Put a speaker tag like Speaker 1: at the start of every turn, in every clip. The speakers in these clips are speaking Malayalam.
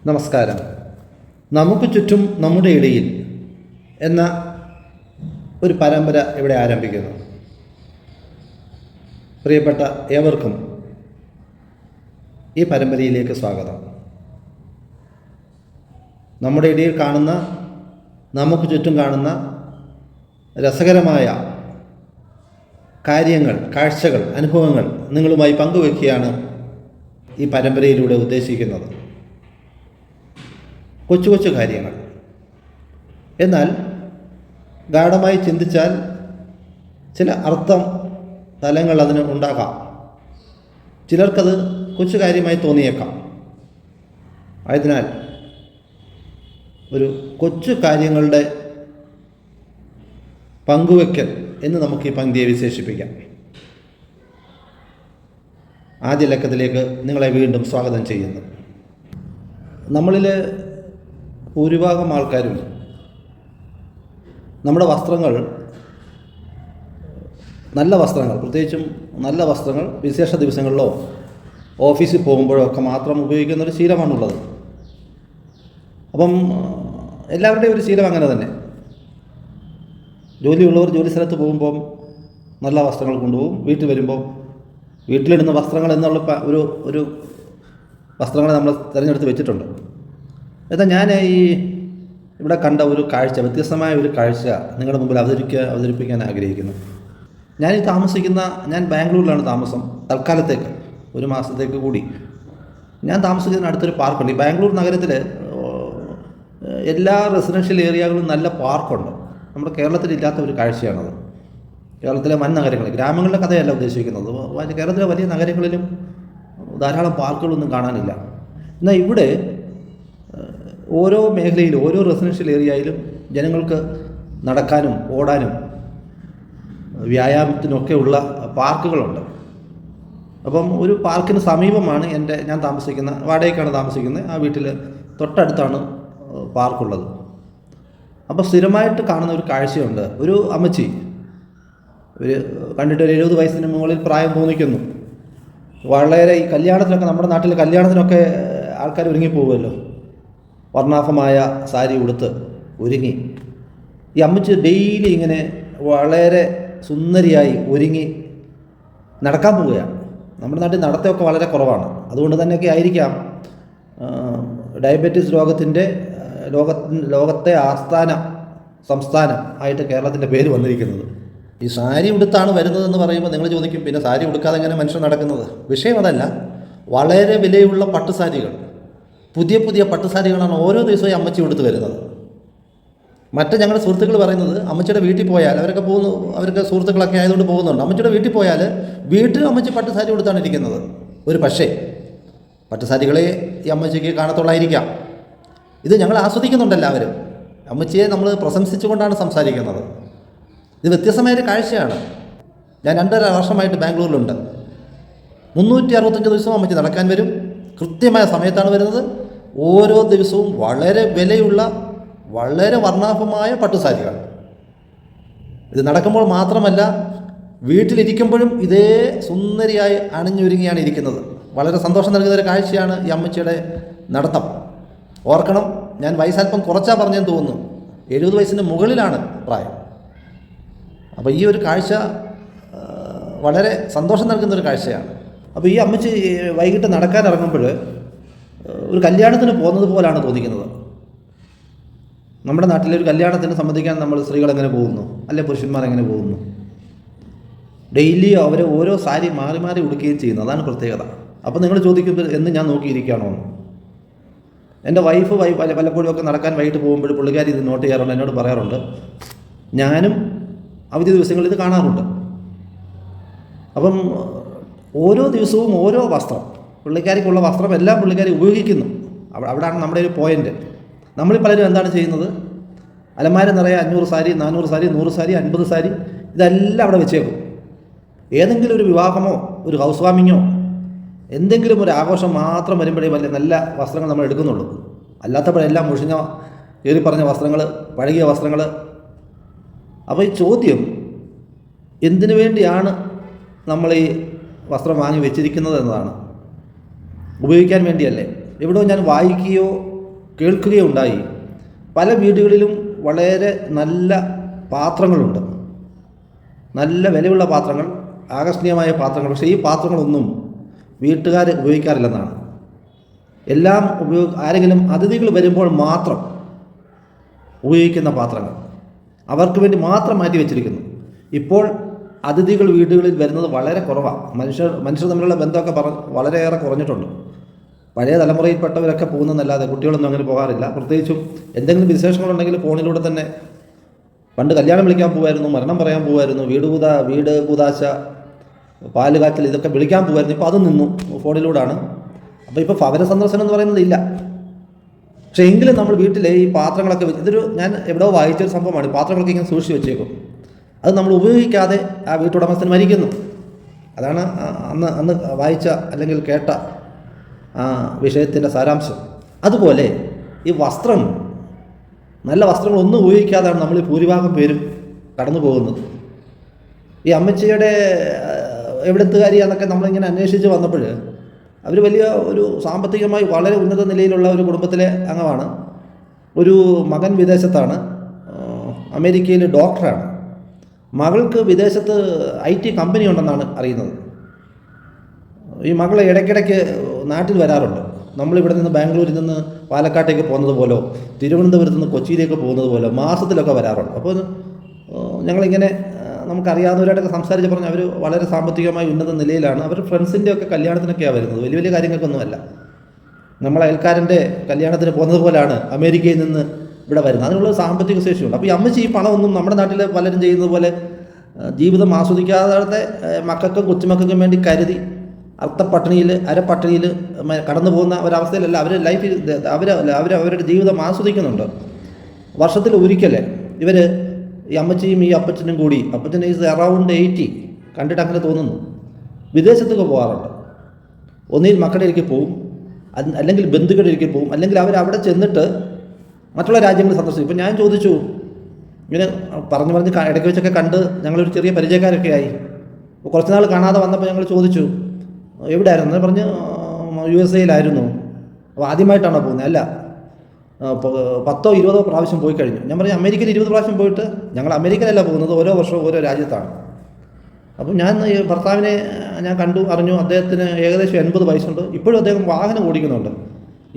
Speaker 1: നമസ്കാരം. നമുക്ക് ചുറ്റും നമ്മുടെ ഇടയിൽ എന്ന ഒരു പരമ്പര ഇവിടെ ആരംഭിക്കുന്നു. പ്രിയപ്പെട്ട ഏവർക്കും ഈ പരമ്പരയിലേക്ക് സ്വാഗതം. നമ്മുടെ ഇടയിൽ കാണുന്ന, നമുക്ക് ചുറ്റും കാണുന്ന രസകരമായ കാര്യങ്ങൾ, കാഴ്ചകൾ, അനുഭവങ്ങൾ നിങ്ങളുമായി പങ്കുവയ്ക്കുകയാണ് ഈ പരമ്പരയിലൂടെ ഉദ്ദേശിക്കുന്നത്. കൊച്ചു കൊച്ചു കാര്യങ്ങൾ, എന്നാൽ ഗാഢമായി ചിന്തിച്ചാൽ ചില അർത്ഥം തലങ്ങൾ അതിന് ഉണ്ടാകാം. ചിലർക്കത് കൊച്ചു കാര്യമായി തോന്നിയേക്കാം. ആയതിനാൽ ഒരു കൊച്ചു കാര്യങ്ങളുടെ പങ്കുവയ്ക്കൽ എന്ന് നമുക്ക് ഈ പങ്ക്തിയെ വിശേഷിപ്പിക്കാം. ആദ്യ ലക്കത്തിലേക്ക് നിങ്ങളെ വീണ്ടും സ്വാഗതം ചെയ്യുന്നു. നമ്മളിൽ ഭൂരിഭാഗം ആൾക്കാരും നമ്മുടെ വസ്ത്രങ്ങൾ, നല്ല വസ്ത്രങ്ങൾ, പ്രത്യേകിച്ചും നല്ല വസ്ത്രങ്ങൾ വിശേഷ ദിവസങ്ങളിലോ ഓഫീസിൽ പോകുമ്പോഴോ ഒക്കെ മാത്രം ഉപയോഗിക്കുന്നൊരു ശീലമാണുള്ളത്. അപ്പം എല്ലാവരുടെയും ഒരു ശീലം അങ്ങനെ തന്നെ. ജോലിയുള്ളവർ ജോലി സ്ഥലത്ത് പോകുമ്പം നല്ല വസ്ത്രങ്ങൾ കൊണ്ടുപോകും. വീട്ടിൽ വരുമ്പം വീട്ടിലിടുന്ന വസ്ത്രങ്ങൾ എന്നുള്ള ഒരു വസ്ത്രങ്ങളെ നമ്മൾ തിരഞ്ഞെടുത്ത് വെച്ചിട്ടുണ്ട്. എന്നാൽ ഞാൻ ഇവിടെ കണ്ട ഒരു കാഴ്ച, വ്യത്യസ്തമായ ഒരു കാഴ്ച നിങ്ങളുടെ മുമ്പിൽ അവതരിപ്പിക്കാൻ ആഗ്രഹിക്കുന്നു. ഞാൻ ബാംഗ്ലൂരിലാണ് താമസം, തൽക്കാലത്തേക്ക് 1 മാസത്തേക്ക് കൂടി. ഞാൻ താമസിക്കുന്ന അടുത്തൊരു പാർക്കുണ്ട്. ഈ ബാംഗ്ലൂർ നഗരത്തിൽ എല്ലാ റെസിഡൻഷ്യൽ ഏരിയകളിലും നല്ല പാർക്കുണ്ട്. നമ്മുടെ കേരളത്തിലില്ലാത്ത ഒരു കാഴ്ചയാണത്. കേരളത്തിലെ വൻ നഗരങ്ങളിൽ, ഗ്രാമങ്ങളുടെ കഥയല്ല ഉദ്ദേശിക്കുന്നത്, കേരളത്തിലെ വലിയ നഗരങ്ങളിലും ധാരാളം പാർക്കുകളൊന്നും കാണാനില്ല. എന്നാൽ ഇവിടെ ഓരോ മേഖലയിലും, ഓരോ റെസിഡൻഷ്യൽ ഏരിയയിലും ജനങ്ങൾക്ക് നടക്കാനും ഓടാനും വ്യായാമത്തിനൊക്കെ ഉള്ള പാർക്കുകളുണ്ട്. അപ്പം ഒരു പാർക്കിന് സമീപമാണ് ഞാൻ താമസിക്കുന്ന, വാടകയ്ക്കാണ് താമസിക്കുന്നത്. ആ വീട്ടിൽ തൊട്ടടുത്താണ് പാർക്കുള്ളത്. അപ്പോൾ സ്ഥിരമായിട്ട് കാണുന്ന ഒരു കാഴ്ചയുണ്ട്. ഒരു അമ്മച്ചി, കണ്ടിട്ട് ഒരു 70 വയസ്സിന് മുകളിൽ പ്രായം തോന്നിക്കുന്നു. വളരെ ഈ കല്യാണത്തിനൊക്കെ, നമ്മുടെ നാട്ടിൽ കല്യാണത്തിനൊക്കെ ആൾക്കാർ ഒരുങ്ങിപ്പോകുമല്ലോ, വർണ്ണാഭമായ സാരി ഉടുത്ത് ഒരുങ്ങി. ഈ അമ്മച്ചി ഡെയിലി ഇങ്ങനെ വളരെ സുന്ദരിയായി ഒരുങ്ങി നടക്കാൻ പോവുകയാണ്. നമ്മുടെ നാട്ടിൽ നടത്തമൊക്കെ വളരെ കുറവാണ്. അതുകൊണ്ട് തന്നെയൊക്കെ ആയിരിക്കാം ഡയബറ്റീസ് ലോകത്തെ ആസ്ഥാന സംസ്ഥാനം ആയിട്ട് കേരളത്തിൻ്റെ പേര് വന്നിരിക്കുന്നത്. ഈ സാരി ഉടുത്താണ് വരുന്നതെന്ന് പറയുമ്പോൾ നിങ്ങൾ ചോദിക്കും, പിന്നെ സാരി ഉടുക്കാതെ എങ്ങനെ മനുഷ്യൻ നടക്കുന്നത്? വിഷയം അതല്ല. വളരെ വിലയുള്ള പട്ടുസാരികൾ, പുതിയ പുതിയ പട്ടുസാരികളാണ് ഓരോ ദിവസവും അമ്മച്ചി എടുത്ത് വരുന്നത്. ഞങ്ങളുടെ സുഹൃത്തുക്കൾ പറയുന്നത്, അമ്മച്ചിയുടെ വീട്ടിൽ പോയാൽ, അവർക്ക് സുഹൃത്തുക്കളൊക്കെ ആയതുകൊണ്ട് പോകുന്നുണ്ട്, അമ്മച്ചിയുടെ വീട്ടിൽ പോയാൽ വീട്ടിൽ അമ്മച്ചി പട്ടുസാരി കൊടുത്താണ് ഇരിക്കുന്നത്. ഒരു പക്ഷേ പട്ടുസാരികളെ ഈ അമ്മച്ചിക്ക് കാണത്തുള്ളായിരിക്കാം. ഇത് ഞങ്ങൾ ആസ്വദിക്കുന്നുണ്ട് എല്ലാവരും. അമ്മച്ചിയെ നമ്മൾ പ്രശംസിച്ചുകൊണ്ടാണ് സംസാരിക്കുന്നത്. ഇത് വ്യത്യസ്തമായൊരു കാഴ്ചയാണ്. ഞാൻ 2.5 വർഷമായിട്ട് ബാംഗ്ലൂരിലുണ്ട്. 365 ദിവസവും അമ്മച്ചി നടക്കാൻ വരും. കൃത്യമായ സമയത്താണ് വരുന്നത്. ഓരോ ദിവസവും വളരെ വിലയുള്ള, വളരെ വർണ്ണാഭമായ പട്ടുസാരികൾ. ഇത് നടക്കുമ്പോൾ മാത്രമല്ല, വീട്ടിലിരിക്കുമ്പോഴും ഇതേ സുന്ദരിയായി അണിഞ്ഞൊരുങ്ങിയാണ് ഇരിക്കുന്നത്. വളരെ സന്തോഷം നൽകുന്നൊരു കാഴ്ചയാണ് ഈ അമ്മച്ചിയുടെ നടത്തം. ഓർക്കണം, ഞാൻ വയസ്സൽപ്പം കുറച്ചാ പറഞ്ഞെന്ന് തോന്നുന്നു. 70 വയസ്സിന് മുകളിലാണ് പ്രായം. അപ്പോൾ ഈ ഒരു കാഴ്ച വളരെ സന്തോഷം നൽകുന്നൊരു കാഴ്ചയാണ്. അപ്പോൾ ഈ അമ്മച്ചി വൈകിട്ട് നടക്കാൻ ഇറങ്ങുമ്പോൾ ഒരു കല്യാണത്തിന് പോകുന്നത് പോലാണ് തോന്നിക്കുന്നത്. നമ്മുടെ നാട്ടിലെ ഒരു കല്യാണത്തിന് സംബന്ധിക്കാൻ നമ്മൾ സ്ത്രീകൾ എങ്ങനെ പോകുന്നു, അല്ലെ പുരുഷന്മാർ എങ്ങനെ പോകുന്നു? ഡെയിലി അവർ ഓരോ സാരി മാറി മാറി ഉടുക്കുകയും ചെയ്യുന്നു. അതാണ് പ്രത്യേകത. അപ്പോൾ നിങ്ങൾ ചോദിക്കുന്നത്, എന്ന് ഞാൻ നോക്കിയിരിക്കുകയാണോ? എൻ്റെ വൈഫ് പലപ്പോഴും ഒക്കെ നടക്കാൻ വൈകിട്ട് പോകുമ്പോൾ പുള്ളിക്കാരി ഇത് നോട്ട് ചെയ്യാറുണ്ട്, എന്നോട് പറയാറുണ്ട്. ഞാനും അവധി ദിവസങ്ങളിൽ ഇത് കാണാറുണ്ട്. അപ്പം ഓരോ ദിവസവും ഓരോ വസ്ത്രം, പുള്ളിക്കാരിക്കുള്ള വസ്ത്രം എല്ലാം പുള്ളിക്കാരി ഉപയോഗിക്കുന്നു. അവിടെയാണ് നമ്മുടെ ഒരു പോയിൻ്റ്. നമ്മളിൽ പലരും എന്താണ് ചെയ്യുന്നത്? അലമാര നിറയെ 500 സാരി, 400 സാരി, 100 സാരി, 50 സാരി, ഇതെല്ലാം അവിടെ വെച്ചേക്കും. ഏതെങ്കിലും ഒരു വിവാഹമോ ഒരു ഹൗസ് വാമിങ്ങോ എന്തെങ്കിലും ഒരു ആഘോഷം മാത്രം വരുമ്പോഴേ നല്ല വസ്ത്രങ്ങൾ നമ്മൾ എടുക്കുന്നുള്ളൂ. അല്ലാത്തപ്പോഴെല്ലാം മുഷിഞ്ഞ, പറഞ്ഞ വസ്ത്രങ്ങൾ, പഴകിയ വസ്ത്രങ്ങൾ. അപ്പോൾ ഈ ചോദ്യം, എന്തിനു വേണ്ടിയാണ് നമ്മൾ ഈ വസ്ത്രം വാങ്ങി വെച്ചിരിക്കുന്നത് എന്നതാണ്. ഉപയോഗിക്കാൻ വേണ്ടിയല്ലേ? എവിടെയോ ഞാൻ വായിക്കുകയോ കേൾക്കുകയുണ്ടായി. പല വീടുകളിലും വളരെ നല്ല പാത്രങ്ങളുണ്ട്, നല്ല വിലയുള്ള പാത്രങ്ങൾ, ആകർഷണീയമായ പാത്രങ്ങൾ. പക്ഷേ ഈ പാത്രങ്ങളൊന്നും വീട്ടുകാർ ഉപയോഗിക്കാറില്ലെന്നാണ്. എല്ലാം ആരെങ്കിലും അതിഥികൾ വരുമ്പോൾ മാത്രം ഉപയോഗിക്കുന്ന പാത്രങ്ങൾ അവർക്ക് വേണ്ടി മാത്രം മാറ്റി വെച്ചിരിക്കുന്നു. ഇപ്പോൾ അതിഥികൾ വീടുകളിൽ വരുന്നത് വളരെ കുറവാണ്. മനുഷ്യർ തമ്മിലുള്ള ബന്ധമൊക്കെ വളരെയേറെ കുറഞ്ഞിട്ടുണ്ട്. പഴയ തലമുറയിൽപ്പെട്ടവരൊക്കെ പോകുന്നതല്ലാതെ കുട്ടികളൊന്നും അങ്ങനെ പോകാറില്ല. പ്രത്യേകിച്ചും എന്തെങ്കിലും വിശേഷങ്ങളുണ്ടെങ്കിൽ ഫോണിലൂടെ തന്നെ. പണ്ട് കല്യാണം വിളിക്കാൻ പോകുമായിരുന്നു, മരണം പറയാൻ പോകുമായിരുന്നു, വീട് കൂതാശ, പാല് കാച്ചൽ, ഇതൊക്കെ വിളിക്കാൻ പോകുമായിരുന്നു. ഇപ്പോൾ അത് നിന്നു, ഫോണിലൂടെയാണ്. അപ്പോൾ ഇപ്പോൾ ഭവന സന്ദർശനം എന്ന് പറയുന്നത് ഇല്ല. പക്ഷേ എങ്കിലും നമ്മൾ വീട്ടിലെ ഈ പാത്രങ്ങളൊക്കെ ഞാൻ എവിടെയോ വായിച്ചൊരു സംഭവമാണ്. പാത്രങ്ങളൊക്കെ ഇങ്ങനെ സൂക്ഷിച്ച് വെച്ചേക്കും. അത് നമ്മൾ ഉപയോഗിക്കാതെ ആ വീട്ടുടമസ്ഥൻ മരിക്കുന്നു. അതാണ് അന്ന് വായിച്ച അല്ലെങ്കിൽ കേട്ട ആ വിഷയത്തിൻ്റെ സാരാംശം. അതുപോലെ ഈ വസ്ത്രം, നല്ല വസ്ത്രങ്ങളൊന്നും ഉപയോഗിക്കാതെയാണ് നമ്മൾ ഈ ഭൂരിഭാഗം പേരും കടന്നു പോകുന്നത്. ഈ അമ്മച്ചിയുടെ എവിടെത്തുകാരിയാന്നൊക്കെ നമ്മളിങ്ങനെ അന്വേഷിച്ച് വന്നപ്പോൾ അവർ വലിയ ഒരു സാമ്പത്തികമായി വളരെ ഉന്നത നിലയിലുള്ള ഒരു കുടുംബത്തിലെ അംഗമാണ്. ഒരു മകൻ വിദേശത്താണ്, അമേരിക്കയിൽ ഡോക്ടറാണ്. മകൾക്ക് വിദേശത്ത് IT കമ്പനി ഉണ്ടെന്നാണ് അറിയുന്നത്. ഈ മകൾ ഇടയ്ക്കിടയ്ക്ക് നാട്ടിൽ വരാറുണ്ട്. നമ്മളിവിടെ നിന്ന് ബാംഗ്ലൂരിൽ നിന്ന് പാലക്കാട്ടേക്ക് പോകുന്നത് പോലോ തിരുവനന്തപുരത്ത് നിന്ന് കൊച്ചിയിലേക്ക് പോകുന്നത് പോലോ മാസത്തിലൊക്കെ വരാറുണ്ട്. അപ്പോൾ ഞങ്ങളിങ്ങനെ നമുക്കറിയാവുന്നവരായിട്ടൊക്കെ സംസാരിച്ച് പറഞ്ഞ് അവർ വളരെ സാമ്പത്തികമായി ഉന്നത നിലയിലാണ്. അവർ ഫ്രണ്ട്സിൻ്റെയൊക്കെ കല്യാണത്തിനൊക്കെയാണ് വരുന്നത്, വലിയ വലിയ കാര്യങ്ങൾക്കൊന്നുമല്ല. നമ്മളെ അയൽക്കാരൻ്റെ കല്യാണത്തിന് പോകുന്നത് പോലെയാണ് അമേരിക്കയിൽ നിന്ന് ഇവിടെ വരുന്നത്. അതിനുള്ള സാമ്പത്തിക ശേഷിയുണ്ട്. അപ്പോൾ ഈ അമ്മച്ചി ഈ പണമൊന്നും നമ്മുടെ നാട്ടിൽ പലരും ചെയ്യുന്നത് പോലെ ജീവിതം ആസ്വദിക്കാതെ മക്കൾക്കും കൊച്ചുമക്കൾക്കും വേണ്ടി കരുതി അർത്ഥപ്പട്ടിണിയിൽ അരപ്പട്ടിണിയിൽ കടന്നു പോകുന്ന ഒരവസ്ഥയിലല്ല അവർ ലൈഫിൽ അവരുടെ ജീവിതം ആസ്വദിക്കുന്നുണ്ട്. വർഷത്തിൽ ഒരിക്കൽ ഇവർ ഈ അമ്മച്ചിയും ഈ അപ്പച്ചനും കൂടി, അപ്പച്ചൻ ഈസ് അറൗണ്ട് 80, കണ്ടിട്ട് അങ്ങനെ തോന്നുന്നു, വിദേശത്തൊക്കെ പോകാറുണ്ട്. ഒന്നിൽ മക്കളുടെ ഇടയ്ക്ക് പോവും, അല്ലെങ്കിൽ ബന്ധുക്കളുടെ ഇടയ്ക്ക് പോവും, അല്ലെങ്കിൽ അവരവിടെ ചെന്നിട്ട് മറ്റുള്ള രാജ്യങ്ങൾ സന്ദർശിക്കും. ഇപ്പം ഞാൻ ചോദിച്ചു, ഇങ്ങനെ പറഞ്ഞ് ഇടയ്ക്ക് വെച്ചൊക്കെ കണ്ട് ഞങ്ങളൊരു ചെറിയ പരിചയക്കാരൊക്കെ ആയി. കുറച്ച് നാൾ കാണാതെ വന്നപ്പോൾ ഞങ്ങൾ ചോദിച്ചു എവിടെയായിരുന്നു, പറഞ്ഞ് USA അപ്പോൾ ആദ്യമായിട്ടാണോ പോകുന്നത്? അല്ല, 10-20 പ്രാവശ്യം പോയി കഴിഞ്ഞു. ഞാൻ പറഞ്ഞു അമേരിക്കയിൽ 20 പ്രാവശ്യം പോയിട്ട്. ഞങ്ങൾ അമേരിക്കയിലല്ല പോകുന്നത്, ഓരോ വർഷവും ഓരോ രാജ്യത്താണ്. അപ്പം ഞാൻ ഭർത്താവിനെ ഞാൻ കണ്ടു, അറിഞ്ഞു. അദ്ദേഹത്തിന് ഏകദേശം 80 വയസ്സുണ്ട്. ഇപ്പോഴും അദ്ദേഹം വാഹനം ഓടിക്കുന്നുണ്ട്.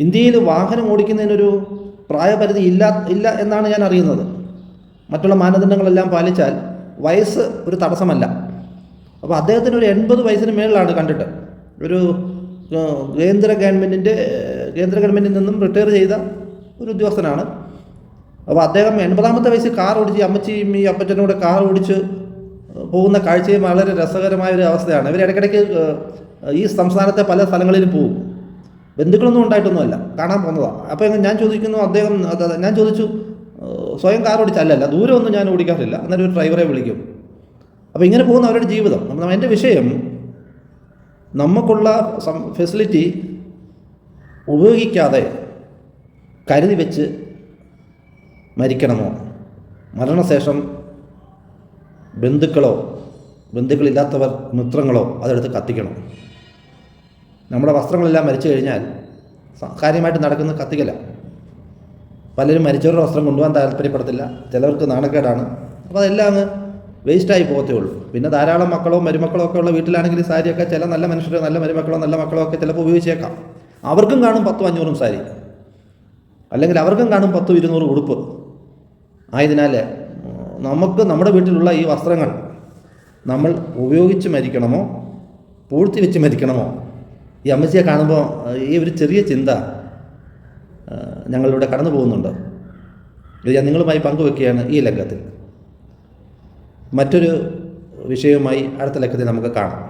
Speaker 1: ഇന്ത്യയിൽ വാഹനം ഓടിക്കുന്നതിനൊരു പ്രായപരിധി ഇല്ല എന്നാണ് ഞാൻ അറിയുന്നത്. മറ്റുള്ള മാനദണ്ഡങ്ങളെല്ലാം പാലിച്ചാൽ വയസ്സ് ഒരു തടസ്സമല്ല. അപ്പോൾ അദ്ദേഹത്തിന് ഒരു 80 വയസ്സിന് മേളിലാണ് കണ്ടിട്ട്. ഒരു കേന്ദ്ര ഗവൺമെൻറ്റിൽ നിന്നും റിട്ടയർ ചെയ്ത ഒരു ഉദ്യോഗസ്ഥനാണ്. അപ്പോൾ അദ്ദേഹം 80ാമത്തെ വയസ്സിൽ കാർ ഓടിച്ച് അമ്മച്ചിയും ഈ അപ്പച്ചനും കൂടെ കാർ ഓടിച്ച് പോകുന്ന കാഴ്ചയും വളരെ രസകരമായൊരു അവസ്ഥയാണ്. ഇവർ ഇടയ്ക്കിടയ്ക്ക് ഈ സംസ്ഥാനത്തെ പല സ്ഥലങ്ങളിലും പോകും. ബന്ധുക്കളൊന്നും ഉണ്ടായിട്ടൊന്നുമല്ല, കാണാൻ പോകുന്നതാണ്. അപ്പോൾ ഞാൻ ചോദിച്ചു സ്വയം കാർ ഓടിച്ചല്ല, ദൂരമൊന്നും ഞാൻ ഓടിക്കാറില്ല, അന്നേരം ഒരു ഡ്രൈവറെ വിളിക്കും. അപ്പോൾ ഇങ്ങനെ പോകുന്ന അവരുടെ ജീവിതം. എൻ്റെ വിഷയം, നമുക്കുള്ള ഫെസിലിറ്റി ഉപയോഗിക്കാതെ കരുതി വെച്ച് മരിക്കണമോ? മരണശേഷം ബന്ധുക്കളില്ലാത്തവർ, മിത്രങ്ങളോ അതെടുത്ത് കത്തിക്കണം. നമ്മുടെ വസ്ത്രങ്ങളെല്ലാം മരിച്ചു കഴിഞ്ഞാൽ കാര്യമായിട്ട് നടക്കുന്ന കത്തിക്കല. പലരും മരിച്ചവരുടെ വസ്ത്രം കൊണ്ടുപോകാൻ താല്പര്യപ്പെടത്തില്ല, ചിലവർക്ക് നാണക്കേടാണ്. അപ്പോൾ അതെല്ലാം അങ്ങ് വേസ്റ്റായി പോകത്തേ ഉള്ളൂ. പിന്നെ ധാരാളം മക്കളോ മരുമക്കളോ ഒക്കെ ഉള്ള വീട്ടിലാണെങ്കിൽ സാരിയൊക്കെ ചില നല്ല മനുഷ്യരോ നല്ല മരുമക്കളോ നല്ല മക്കളോ ഒക്കെ ചിലപ്പോൾ ഉപയോഗിച്ചേക്കാം. അവർക്കും കാണും 100-500 സാരി, അല്ലെങ്കിൽ അവർക്കും കാണും 100-200 ഉടുപ്പ്. ആയതിനാൽ നമുക്ക് നമ്മുടെ വീട്ടിലുള്ള ഈ വസ്ത്രങ്ങൾ നമ്മൾ ഉപയോഗിച്ച് മരിക്കണമോ പൂഴ്ത്തി വെച്ച് മരിക്കണമോ? ഈ അമ്മച്ചിയെ കാണുമ്പോൾ ഈ ഒരു ചെറിയ ചിന്ത ഞങ്ങളിലൂടെ കടന്നു പോകുന്നുണ്ട്. ഇത് ഞാൻ നിങ്ങളുമായി പങ്കുവെക്കുകയാണ് ഈ ലക്കത്തിൽ. മറ്റൊരു വിഷയവുമായി അടുത്ത ലക്കത്തിൽ നമുക്ക് കാണാം.